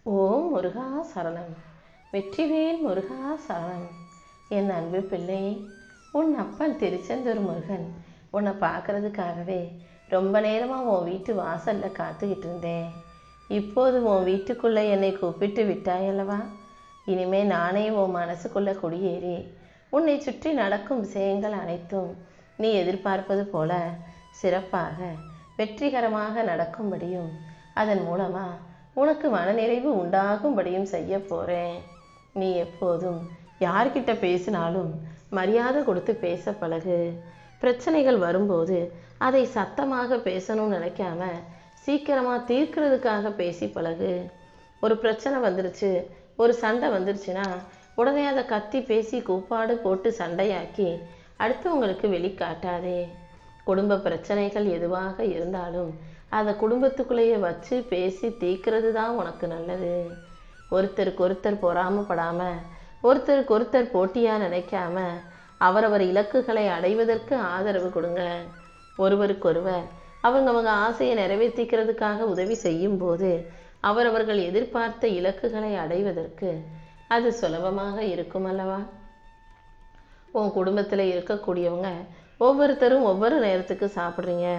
ஓம் முருகா சரணம். வெற்றிவேல் முருகா சரணம். என் அன்பு பிள்ளை, உன் அப்பன் திருச்செந்தூர் முருகன் உன்னை பார்க்கறதுக்காகவே ரொம்ப நேரமாக உன் வீட்டு வாசலில் காத்துக்கிட்டு இருந்தேன். இப்போது உன் வீட்டுக்குள்ளே என்னை கூப்பிட்டு விட்டாயல்லவா? இனிமே நானே உன் மனசுக்குள்ளே குடியேறி உன்னை சுற்றி நடக்கும் விஷயங்கள் அனைத்தும் நீ எதிர்பார்ப்பது போல சிறப்பாக வெற்றிகரமாக நடக்கும்படியும் அதன் மூலமாக உனக்கு மனநிறைவு உண்டாகும்படியும் செய்ய போகிறேன். நீ எப்போதும் யார்கிட்ட பேசினாலும் மரியாதை கொடுத்து பேச பழகு. பிரச்சனைகள் வரும்போது அதை சத்தமாக பேசணும்னு நினைக்காம சீக்கிரமாக தீர்க்கிறதுக்காக பேசி பழகு. ஒரு பிரச்சனை வந்துருச்சு, ஒரு சண்டை வந்துருச்சுன்னா உடனே அதை கத்தி பேசி கூப்பாடு போட்டு சண்டையாக்கி அடுத்தவங்களுக்கு வெளிக்காட்டாதே. குடும்ப பிரச்சனைகள் எதுவாக இருந்தாலும் அதை குடும்பத்துக்குள்ளேயே வச்சு பேசி தீர்க்கிறது தான் உனக்கு நல்லது. ஒருத்தருக்கு ஒருத்தர் பொறாமப்படாமல், ஒருத்தருக்கு ஒருத்தர் போட்டியாக நினைக்காம அவரவர் இலக்குகளை அடைவதற்கு ஆதரவு கொடுங்க. ஒருவருக்கொருவர் அவங்க ஆசையை நிறைவேற்றிக்கிறதுக்காக உதவி செய்யும் போது அவரவர்கள் எதிர்பார்த்த இலக்குகளை அடைவதற்கு அது சுலபமாக இருக்கும் அல்லவா? உன் குடும்பத்தில் இருக்கக்கூடியவங்க ஒவ்வொருத்தரும் ஒவ்வொரு நேரத்துக்கு சாப்பிட்றீங்க.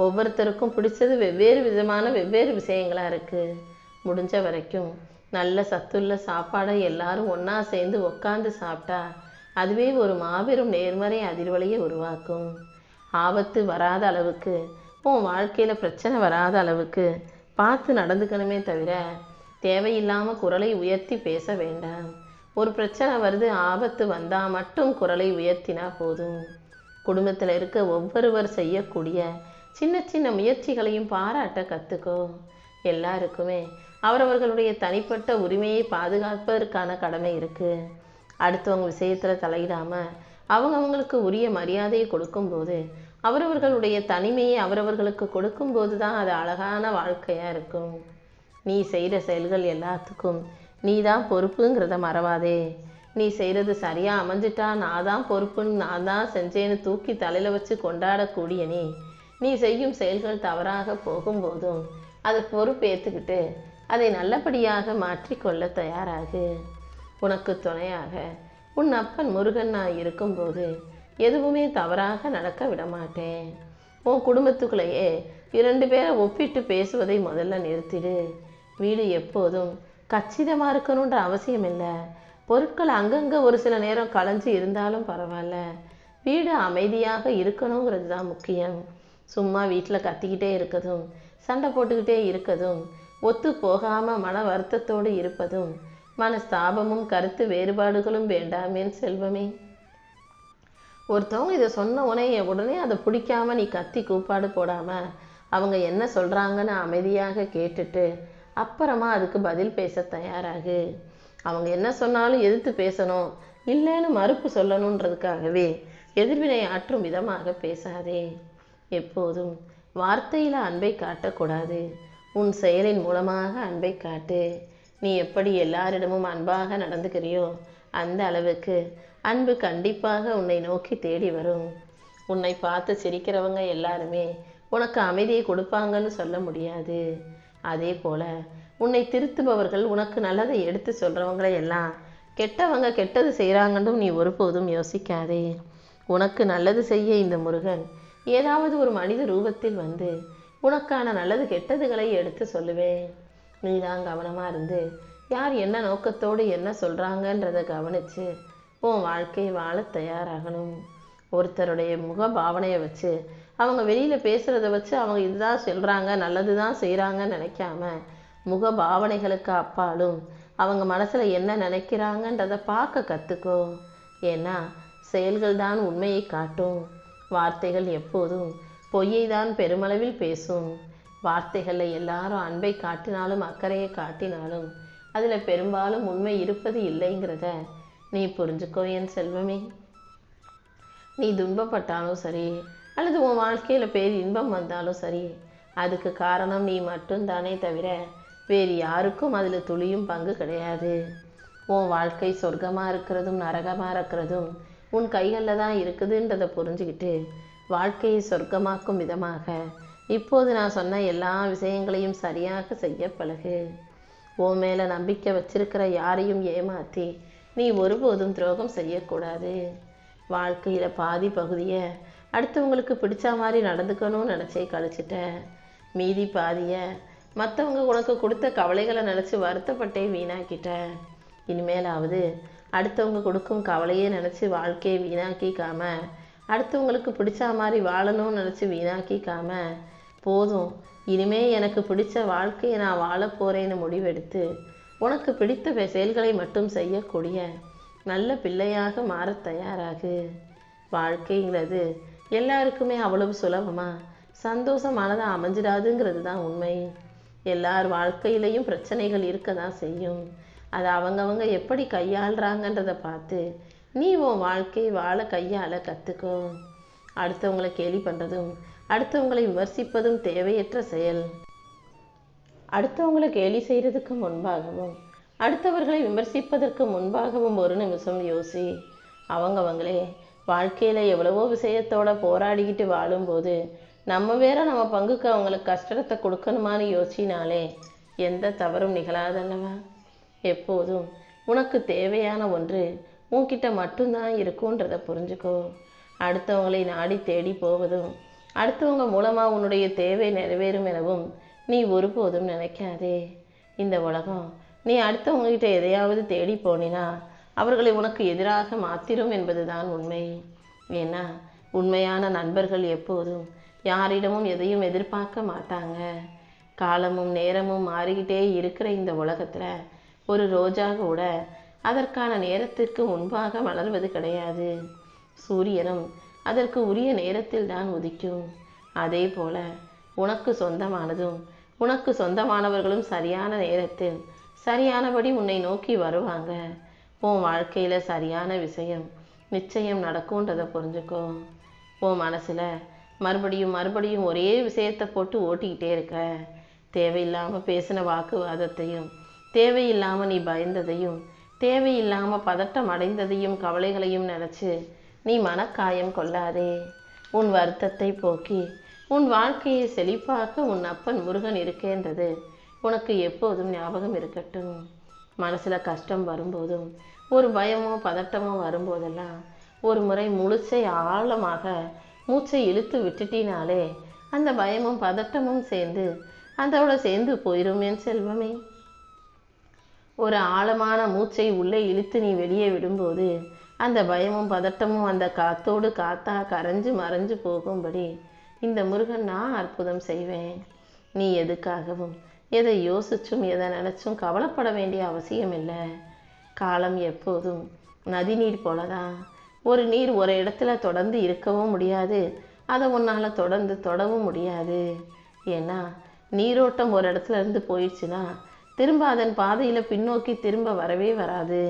ஒவ்வொருத்தருக்கும் பிடிச்சது வெவ்வேறு விஷயங்களாக இருக்குது. முடிஞ்ச வரைக்கும் நல்ல சத்துள்ள சாப்பாடை எல்லாரும் ஒன்றா சேர்ந்து உட்காந்து சாப்பிட்டா அதுவே ஒரு மாபெரும் நேர்மறை அதிர்வலையை உருவாக்கும். ஆபத்து வராத அளவுக்கு, உன் வாழ்க்கையில் பிரச்சனை வராத அளவுக்கு பார்த்து நடந்துக்கணுமே தவிர தேவையில்லாமல் குரலை உயர்த்தி பேச வேண்டாம். ஒரு பிரச்சனை வருது, ஆபத்து வந்தால் மட்டும் குரலை உயர்த்தினா போதும். குடும்பத்தில் இருக்க ஒவ்வொருவர் செய்யக்கூடிய சின்ன சின்ன முயற்சிகளையும் பாராட்ட கற்றுக்கோ. எல்லாருக்குமே அவரவர்களுடைய தனிப்பட்ட உரிமையை பாதுகாப்பதற்கான கடமை இருக்குது. அடுத்தவங்க விஷயத்தில் தலையிடாமல் அவங்களுக்கு உரிய மரியாதையை கொடுக்கும்போது, அவரவர்களுடைய தனிமையை அவரவர்களுக்கு கொடுக்கும்போது தான் அது அழகான வாழ்க்கையாக இருக்கும். நீ செய்கிற செயல்கள் எல்லாத்துக்கும் நீ தான் பொறுப்புங்கிறத மறவாதே. நீ செய்கிறது சரியாக அமைஞ்சிட்டா நான் தான் பொறுப்புன்னு, நான் தான் செஞ்சேன்னு தூக்கி தலையில் வச்சு கொண்டாடக்கூடிய நீ செய்யும் செயல்கள் தவறாக போகும்போதும் அதை பொறுப்பேற்றுக்கிட்டு அதை நல்லபடியாக மாற்றிக்கொள்ள தயாராகு. உனக்கு துணையாக உன் அப்பன் முருகன் நான் இருக்கும்போது எதுவுமே தவறாக நடக்க விட மாட்டேன். உன் குடும்பத்துக்குள்ளேயே 2 பேரை ஒப்பிட்டு பேசுவதை முதல்ல நிறுத்திடு. வீடு எப்போதும் கச்சிதமாக இருக்கணுன்ற அவசியம் இல்லை. பொருட்கள் அங்கங்கே ஒரு சில நேரம் களைஞ்சு இருந்தாலும் பரவாயில்ல. வீடு அமைதியாக இருக்கணுங்கிறது தான் முக்கியம். சும்மா வீட்டில் கத்திக்கிட்டே இருக்கதும், சண்டை போட்டுக்கிட்டே இருக்கதும், ஒத்து போகாமல் மன வருத்தத்தோடு இருப்பதும், மனஸ்தாபமும் கருத்து வேறுபாடுகளும் வேண்டாமேன் செல்வமே. ஒருத்தவங்க இதை சொன்ன உடனே அதை பிடிக்காம நீ கத்தி கூப்பாடு போடாமல் அவங்க என்ன சொல்கிறாங்கன்னு அமைதியாக கேட்டுட்டு அப்புறமா அதுக்கு பதில் பேச தயாராகு. அவங்க என்ன சொன்னாலும் எதிர்த்து பேசணும், இல்லைன்னு மறுப்பு சொல்லணுன்றதுக்காகவே எதிர்வினை ஆற்றும் விதமாக பேசாதே. எப்போதும் வார்த்தையில் அன்பை காட்டக்கூடாது, உன் செயலின் மூலமாக அன்பை காட்டு. நீ எப்படி எல்லாரிடமும் அன்பாக நடந்துக்கிறியோ அந்த அளவுக்கு அன்பு கண்டிப்பாக உன்னை நோக்கி தேடி வரும். உன்னை பார்த்து சிரிக்கிறவங்க எல்லாருமே உனக்கு அமைதியை கொடுப்பாங்கன்னு சொல்ல முடியாது. அதே போல் உன்னை திருத்துபவர்கள், உனக்கு நல்லதை எடுத்து சொல்கிறவங்களை எல்லாம் கெட்டவங்க கெட்டது செய்கிறாங்கன்னு நீ ஒருபோதும் யோசிக்காதே. உனக்கு நல்லது செய்ய இந்த முருகன் ஏதாவது ஒரு மனித ரூபத்தில் வந்து உனக்கான நல்லது கெட்டதுகளை எடுத்து சொல்லுவேன். நீ தான் கவனமாக இருந்து யார் என்ன நோக்கத்தோடு என்ன சொல்கிறாங்கன்றதை கவனித்து உன் வாழ்க்கையை வாழ தயாராகணும். ஒருத்தருடைய முக பாவனையை வச்சு, அவங்க வெளியில் பேசுகிறத வச்சு அவங்க இதுதான் சொல்கிறாங்க, நல்லது தான் செய்கிறாங்கன்னு நினைக்காம முக பாவனைகளுக்கு அப்பாலும் அவங்க மனசில் என்ன நினைக்கிறாங்கன்றதை பார்க்க கற்றுக்கோ. ஏன்னா செயல்கள் தான் உண்மையை காட்டும். வார்த்தைகள் எப்போதும் பொய்யை தான் பெருமளவில் பேசும். வார்த்தைகளில் எல்லாரும் அன்பை காட்டினாலும் அக்கறையை காட்டினாலும் அதில் பெரும்பாலும் உண்மை இருப்பது இல்லைங்கிறத நீ புரிஞ்சுக்கோ என் செல்வமே. நீ துன்பப்பட்டாலும் சரி, அல்லது உன் வாழ்க்கையில் இன்பம் வந்தாலும் சரி, அதுக்கு காரணம் நீ மட்டும்தானே தவிர வேறு யாருக்கும் அதில் துளியும் பங்கு கிடையாது. உன் வாழ்க்கை சொர்க்கமாக இருக்கிறதும் நரகமாக இருக்கிறதும் உன் கைகளில் தான் இருக்குதுன்றதை புரிஞ்சுக்கிட்டு வாழ்க்கையை சொர்க்கமாக்கும் விதமாக இப்போது நான் சொன்ன எல்லா விஷயங்களையும் சரியாக செய்ய பழகு. உன் மேலே நம்பிக்கை வச்சிருக்கிற யாரையும் ஏமாற்றி நீ ஒருபோதும் துரோகம் செய்யக்கூடாது. வாழ்க்கையில் பாதி பகுதியை அடுத்தவங்களுக்கு பிடிச்ச மாதிரி நடந்துக்கணும்னு நினச்சே கழிச்சிட்ட. மீதி பாதியை மற்றவங்க உனக்கு கொடுத்த கவலைகளை நினச்சி வருத்தப்பட்டே வீணாக்கிட்ட. இனிமேலாவது அடுத்தவங்க கொடுக்கும் கவலையே நினச்சி வாழ்க்கையை வீணாக்கிக்காம, அடுத்தவங்களுக்கு பிடிச்ச மாதிரி வாழணும்னு நினச்சி வீணாக்கிக்காம, போதும் இனிமே எனக்கு பிடிச்ச வாழ்க்கையை நான் வாழ போகிறேன்னு முடிவெடுத்து உனக்கு பிடித்த செயல்களை மட்டும் செய்யக்கூடிய நல்ல பிள்ளையாக மாற தயாராகு. வாழ்க்கைங்கிறது எல்லாருக்குமே அவ்வளவு சுலபமாக சந்தோஷமானதாக அமைஞ்சிடாதுங்கிறது தான் உண்மை. எல்லார் வாழ்க்கையிலையும் பிரச்சனைகள் இருக்க தான் செய்யும். அதை அவங்கவங்க எப்படி கையாளுறாங்கன்றதை பார்த்து நீ உன் வாழ்க்கையை வாழ கையாள கற்றுக்கோ. அடுத்தவங்களை கேலி பண்ணுறதும் அடுத்தவங்களை விமர்சிப்பதும் தேவையற்ற செயல். அடுத்தவங்களை கேலி செய்கிறதுக்கு முன்பாகவும் அடுத்தவர்களை விமர்சிப்பதற்கு முன்பாகவும் ஒரு நிமிஷம் யோசி. அவங்களே வாழ்க்கையில் எவ்வளவோ விஷயத்தோட போராடிக்கிட்டு வாழும்போது நம்ம வேற நம்ம பங்குக்கு அவங்களுக்கு கஷ்டத்தை கொடுக்கணுமான்னு யோசினாலே எந்த தவறும் நிகழாதல்லவா? எப்போதும் உனக்கு தேவையான ஒன்று உன்கிட்ட மட்டும்தான் இருக்குன்றதை புரிஞ்சுக்கோ. அடுத்தவங்களை நாடி தேடி போவதும் அடுத்தவங்க மூலமாக உன்னுடைய தேவை நிறைவேறும் எனவும் நீ ஒருபோதும் நினைக்காதே. இந்த உலகம் நீ அடுத்தவங்ககிட்ட எதையாவது தேடி போனினா அவர்களை உனக்கு எதிராக மாத்திரும் என்பதுதான் உண்மை. ஏன்னா உண்மையான நண்பர்கள் எப்போதும் யாரிடமும் எதையும் எதிர்பார்க்க மாட்டாங்க. காலமும் நேரமும் மாறிக்கிட்டே இருக்கிற இந்த உலகத்தில் ஒரு ரோஜா கூட அதற்கான நேரத்திற்கு முன்பாக மலர்வது கிடையாது. சூரியனும் அதற்கு உரிய நேரத்தில் தான் உதிக்கும். அதே போல உனக்கு சொந்தமானதும் உனக்கு சொந்தமானவர்களும் சரியான நேரத்தில் சரியானபடி உன்னை நோக்கி வருவாங்க. உன் வாழ்க்கையில் சரியான விஷயம் நிச்சயம் நடக்கும்ன்றதை புரிஞ்சுக்கோ. உன் மனசில் மறுபடியும் மறுபடியும் ஒரே விஷயத்தை போட்டு ஓட்டிக்கிட்டே இருக்க. தேவையில்லாமல் பேசின வாக்குவாதத்தையும் தேவையில்லாமல் நீ பயந்ததையும் தேவையில்லாமல் பதட்டம் அடைந்ததையும் கவலைகளையும் நினச்சி நீ மனக்காயம் கொள்ளாதே. உன் வருத்தத்தை போக்கி உன் வாழ்க்கையை செழிப்பாக்க உன் அப்பன் முருகன் இருக்கேன்றது உனக்கு எப்போதும் ஞாபகம் இருக்கட்டும். மனசில் கஷ்டம் வரும்போதும் ஒரு பயமோ பதட்டமோ வரும்போதெல்லாம் ஒரு முறை முழுச்சை ஆழமாக மூச்சை இழுத்து விட்டுட்டினாலே அந்த பயமும் பதட்டமும் அதோட சேர்ந்து போயிரும் என் செல்வமே. ஒரு ஆழமான மூச்சை உள்ளே இழுத்து நீ வெளியே விடும்போது அந்த பயமும் பதட்டமும் அந்த காத்தோடு காத்தா கரைஞ்சு மறைஞ்சு போகும்படி இந்த முருகன் நான் அற்புதம் செய்வேன். நீ எதுக்காகவும் எதை யோசிச்சும் எதை நினச்சும் கவலைப்பட வேண்டிய அவசியம் இல்லை. காலம் எப்போதும் நதி நீர் போலதான். ஒரு நீர் ஒரு இடத்துல தொடர்ந்து இருக்கவும் முடியாது, அதை உன்னால் தொடர்ந்து தொடவும் முடியாது. ஏன்னா நீரோட்டம் ஒரு இடத்துல இருந்து போயிடுச்சுன்னா திரும்ப அதன் பாதையில் பின்னோக்கி திரும்ப வரவே வராது,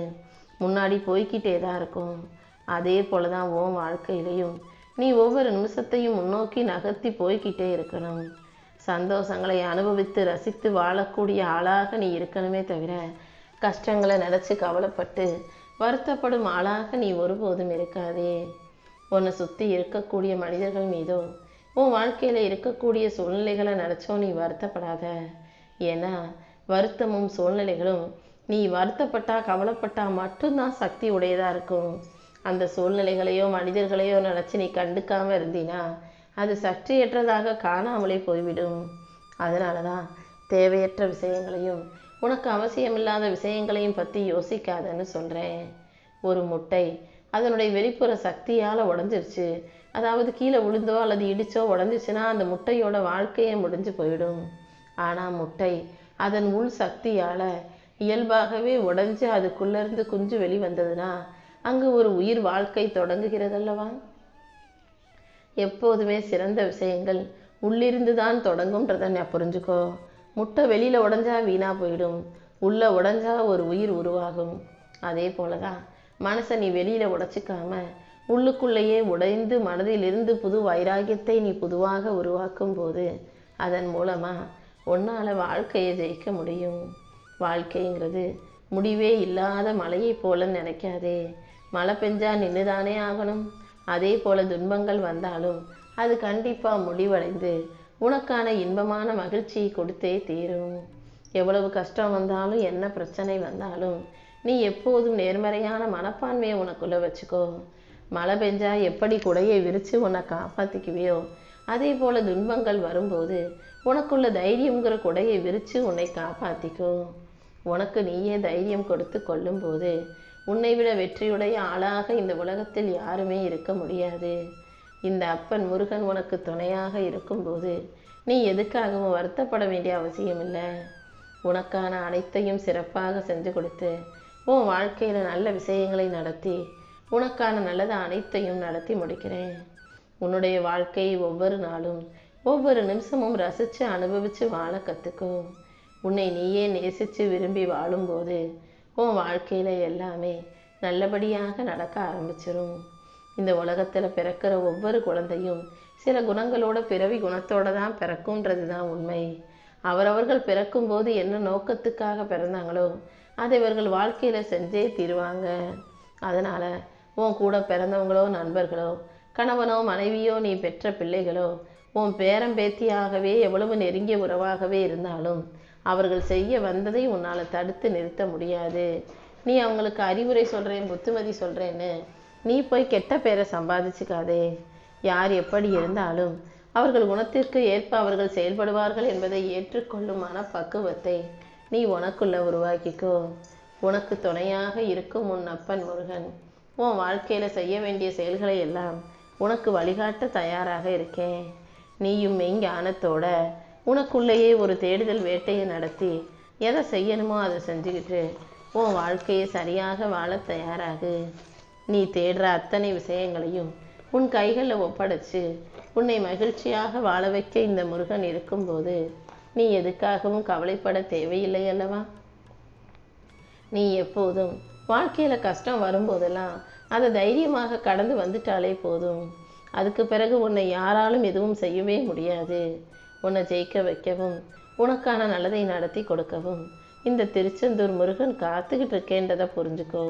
முன்னாடி போய்கிட்டே தான் இருக்கும். அதே போல தான் உன் வாழ்க்கையிலையும் நீ ஒவ்வொரு நிமிஷத்தையும் முன்னோக்கி நகர்த்தி போய்கிட்டே இருக்கணும். சந்தோஷங்களை அனுபவித்து ரசித்து வாழக்கூடிய ஆளாக நீ இருக்கணுமே தவிர கஷ்டங்களை நினச்சி கவலைப்பட்டு வருத்தப்படும் ஆளாக நீ ஒருபோதும் இருக்காதே. உன்னை சுற்றி இருக்கக்கூடிய மனிதர்கள் மீதோ உன் வாழ்க்கையில் இருக்கக்கூடிய சூழ்நிலைகளை நினச்சோ நீ வருத்தப்படாத. ஏன்னா வருத்தமும் சூழ்நிலைகளும் நீ வருத்தப்பட்டா கவலைப்பட்டா மட்டும்தான் சக்தி உடையதாக இருக்கும். அந்த சூழ்நிலைகளையோ மனிதர்களையோ நினச்சி நீ கண்டுக்காமல் இருந்தீனா அது சக்தியற்றதாக காணாமலே போய்விடும். அதனால தான் தேவையற்ற விஷயங்களையும் உனக்கு அவசியமில்லாத விஷயங்களையும் பற்றி யோசிக்காதன்னு சொல்கிறேன். ஒரு முட்டை அதனுடைய வெளிப்புற சக்தியால் உடஞ்சிருச்சு, அதாவது கீழே விழுந்தோ அல்லது இடிச்சோ உடஞ்சிச்சுன்னா அந்த முட்டையோட வாழ்க்கையே முடிஞ்சு போயிடும். ஆனால் முட்டை அதன் உள் சக்தியால் இயல்பாகவே உடஞ்சி அதுக்குள்ளேருந்து குஞ்சு வெளிவந்ததுன்னா அங்கு ஒரு உயிர் வாழ்க்கை தொடங்குகிறதல்லவா? எப்போதுமே சிறந்த விஷயங்கள் உள்ளிருந்து தான் தொடங்கும்ன்றதை நான் புரிஞ்சுக்கோ. முட்டை வெளியில் உடஞ்சா வீணாக போயிடும், உள்ளே உடஞ்சா ஒரு உயிர் உருவாகும். அதே போல தான் மனசை நீ வெளியில் உடைச்சிக்காம உள்ளுக்குள்ளேயே உடைந்து மனதிலிருந்து புது வைராகியத்தை நீ புதுவாக உருவாக்கும் போது அதன் மூலமாக உன்னால் வாழ்க்கையை ஜெயிக்க முடியும். வாழ்க்கைங்கிறது முடிவே இல்லாத மழையை போல நினைக்காதே. மழை பெஞ்சா நின்றுதானே ஆகணும். அதே போல துன்பங்கள் வந்தாலும் அது கண்டிப்பாக முடிவடைந்து உனக்கான இன்பமான மகிழ்ச்சியை கொடுத்தே தீரும். எவ்வளவு கஷ்டம் வந்தாலும் என்ன பிரச்சனை வந்தாலும் நீ எப்போதும் நேர்மறையான மனப்பான்மையை உனக்குள்ளே வச்சுக்கோ. மழை பெஞ்சா எப்படி குடையை விரித்து உன்னை காப்பாற்றிக்குவியோ அதே போல் துன்பங்கள் வரும்போது உனக்குள்ள தைரியங்கிற குடையை விரித்து உன்னை காப்பாற்றிக்கோ. உனக்கு நீயே தைரியம் கொடுத்து கொள்ளும்போது உன்னை விட வெற்றியுடைய ஆளாக இந்த உலகத்தில் யாருமே இருக்க முடியாது. இந்த அப்பன் முருகன் உனக்கு துணையாக இருக்கும்போது நீ எதுக்காகவும் வருத்தப்பட வேண்டிய அவசியம் இல்லை. உனக்கான அனைத்தையும் சிறப்பாக செஞ்சு கொடுத்து உன் வாழ்க்கையில் நல்ல விஷயங்களை நடத்தி உனக்கான நல்லது அனைத்தையும் நடத்தி முடிக்கிறேன். உன்னுடைய வாழ்க்கையை ஒவ்வொரு நாளும் ஒவ்வொரு நிமிஷமும் ரசித்து அனுபவித்து வாழ கற்றுக்கோ. உன்னை நீயே நேசித்து விரும்பி வாழும்போது உன் வாழ்க்கையில் எல்லாமே நல்லபடியாக நடக்க ஆரம்பிச்சிடும். இந்த உலகத்தில் பிறக்கிற ஒவ்வொரு குழந்தையும் சில குணங்களோட பிறவி குணத்தோடு தான் பிறக்கும்ன்றது தான் உண்மை. அவரவர்கள் பிறக்கும்போது என்ன நோக்கத்துக்காக பிறந்தாங்களோ அதை இவர்கள் வாழ்க்கையில் செஞ்சே தீருவாங்க. அதனால் உன் கூட பிறந்தவங்களோ நண்பர்களோ கணவனோ மனைவியோ நீ பெற்ற பிள்ளைகளோ உன் பேரம்பேத்தியாகவே எவ்வளவு நெருங்கிய உறவாகவே இருந்தாலும் அவர்கள் செய்ய வந்ததை உன்னால் தடுத்து நிறுத்த முடியாது. நீ அவங்களுக்கு அறிவுரை சொல்கிறேன் புத்திமதி சொல்கிறேன்னு நீ போய் கெட்ட பேரை சம்பாதிச்சுக்காதே. யார் எப்படி இருந்தாலும் அவர்கள் குணத்திற்கு ஏற்ப அவர்கள் செயல்படுவார்கள் என்பதை ஏற்றுக்கொள்ளும் மனப்பக்குவத்தை நீ உனக்குள்ள உருவாக்கிக்கோ. உனக்கு துணையாக இருக்கும் உன் அப்பன் முருகன் உன் வாழ்க்கையில் செய்ய வேண்டிய செயல்களை எல்லாம் உனக்கு வழிகாட்ட தயாராக இருக்கேன். நீயும் மெய்ஞானத்தோட உனக்குள்ளேயே ஒரு தேடுதல் வேட்டையை நடத்தி எதை செய்யணுமோ அதை செஞ்சுக்கிட்டு உன் வாழ்க்கையை சரியாக வாழ தயாராகு. நீ தேடுற அத்தனை விஷயங்களையும் உன் கைகளில் ஒப்படைச்சு உன்னை மகிழ்ச்சியாக வாழ வைக்க இந்த முருகன் இருக்கும்போது நீ எதுக்காகவும் கவலைப்பட தேவையில்லை அல்லவா? நீ எப்போதும் வாழ்க்கையில் கஷ்டம் வரும்போதெல்லாம் அதை தைரியமாக கடந்து வந்துட்டாலே போதும். அதுக்கு பிறகு உன்னை யாராலும் எதுவும் செய்யவே முடியாது. உன்னை ஜெயிக்க வைக்கவும் உனக்கான நல்லதை நடத்தி கொடுக்கவும் இந்த திருச்செந்தூர் முருகன் காத்துக்கிட்டு இருக்கேன்றதை புரிஞ்சுக்கோ.